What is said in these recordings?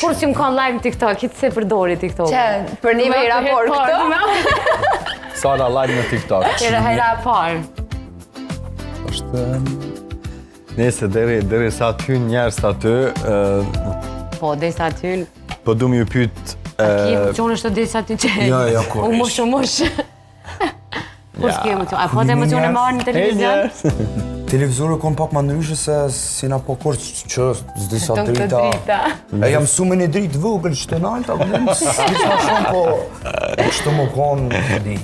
Kur si më kanë live në TikTok, hitë se përdori TikTok. Që, për një me i rapor këto? Sara live në TikTok. Hera parë. Është... Nese, deri sa ty njerës aty... Po, deri sa ty... Po du m'ju pyt... Kimë qonë është të deri sa ty që... Jo, U mush. Kur s'ke emocion? A po të emocion e marrë në televizion? Televizorë kom pak ma ndryshë se si na po kur që s'di sa Të drita. drita. E jam su me një dritë vogël, që të nalta, s'ka shumë, po që të më konë, di.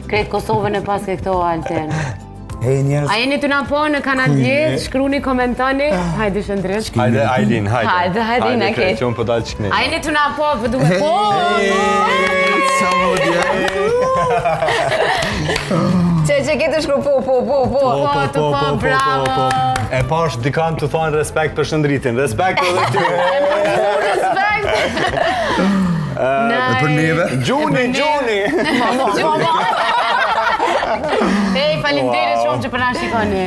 Kretë Kosovën e pas ke këto Alten. Hej njerës, A jeni të na po në kanal 10, shkruni, komentoni. Hajde shëndrit. Hajde, Ailin, hajde. Hajde, na ke. Që unë po dalë qikni. A jeni të na po, për duke po. Që ke të shkru po, Bravo. E pash dikan të thonë respekt për shëndritin. Respekt për dhe ty. Respekt. për neve. Gjuni! Ej, faleminderit shumë që për na shikoni.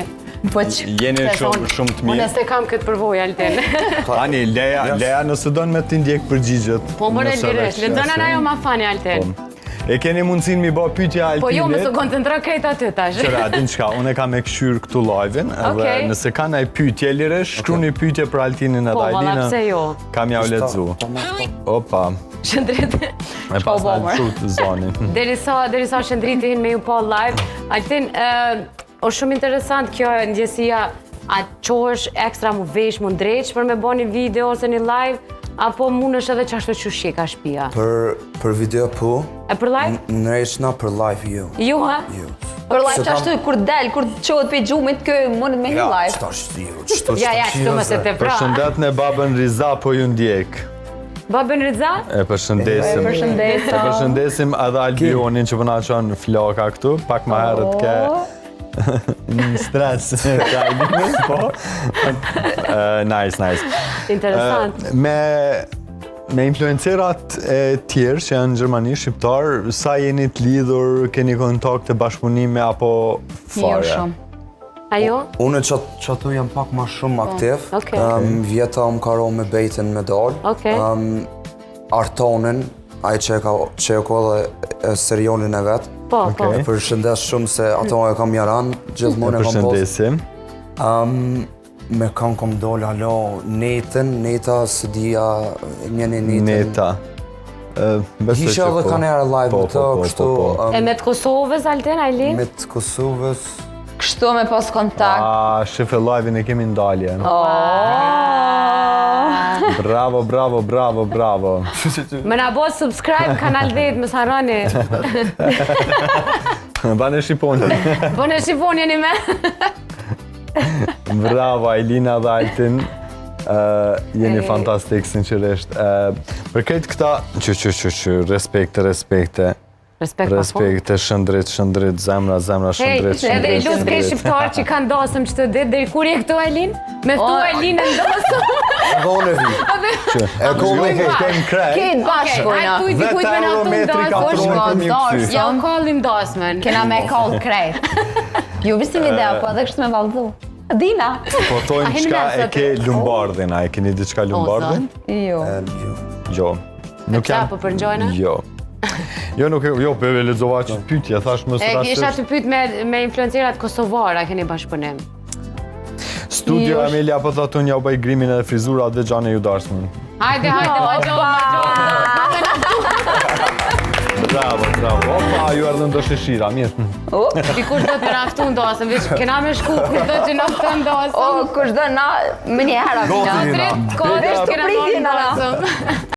Po që... Jeni shumë të Unë mirë. s'e kam këtë përvojë, Alten. Ani, Leja nëse donë me t'i ndjek përgjigjet. Po mëre nëse lirisht, le dëna ajo ma fani, Alten. E keni mundësin mi bo pytja Altinit. Po jo, më së koncentra krejt aty tash. Qëra, din qka, unë e kam e këshyrë këtu live-in, edhe nëse ka naj pytje lirish, shkruni pytje për Altinin edhe Po, valla, Ailinën. pse jo? Kam ja u letzu. Opa, Shëndrit. e pas në lëshut zonin. Derisa shëndriti hin me ju po live, Altin, është shumë interesant kjo ndjesia, a qohesh ekstra mu vesh, mu ndreq për me bo një video ose një live, apo mund është edhe qashtë që shika shpia? Për video po, E për live? në rejshna për live jo. Ju, ha? Jo. Për live që ashtu, kur del, kur qohet për gjumit, kë mundet me një live. Qëta është jo, qëta Ja, kështu më se te pra. Përshëndet në babën Riza, po ju ndjek. Babën Riza? E përshëndesim. E përshëndesim edhe Albionin që përna qonë floka këtu, pak ma herët ke... Një stres të Albionin, po. Nice. Interesant. Me influencerat e tjerë që janë në Gjermani, shqiptar, sa jeni të lidhur, keni kontakt të bashkëpunime apo fare? Jo shumë. Ajo? Unë që atu jam pak ma shumë aktiv. Okej. Vjeta më karo me bejtin me dalë. Okej. Artonin, ai që e ko dhe serionin e vetë. Po. E përshëndes shumë se ato e kam jaran, gjithmonë e kam postë. Përshëndesim. Me kam dollë halo Neta, së dija, njeni Netin. Neta. Hisha edhe ka njerë live me të, kështu... E me të Kosovës, Alten, Ailin? Me të Kosovës... Kështu me pas kontakt. Shife live-in e kemi ndalje. Bravo. Më na bo subscribe kanal 10, më s'harroni. Bane Shqiponi. Bane Shqiponi jeni me. Bravo, Ailina dhe Altin. Jeni fantastik, sinqerisht. Për këtë këta, respekte. Respekte, shëndrit, zemra, shëndrit. Edhe i lusë kej shqiptarë që kanë dosëm që të ditë, deri kur je këtu Ailin? Me ftu Ailin e ndosëm. Vone vi. E kome Kejmë krejt. Këtë bashkojna. Ajtë kujt me në tu ndosëm. Ja u kallim dosmen. Kena me kall krejt. Ju visim idea, po edhe kështë me valdhu. Dina. Po tojnë qka e ke Lumbardhin, a e keni di qka Lumbardhin? Jo. Nuk Qa po përngjojnë? Jo. Jo, për lexova që pytje, thash më së rastisht. Isha të pyt me influencerat kosovara, keni bashkëpunim? Studio Amelia po thatu një bëj grimin edhe frizurat dhe Gjane ju darsmën. Hajde, ma gjonë. Bravo. Opa, ju ardhën do shishira, mirë. Dikush do të naftu ndosëm, veç kena me shku, kush do të naftu ndosëm. O, kush do na, më një hera vina. Kodrit, kena me ndosëm.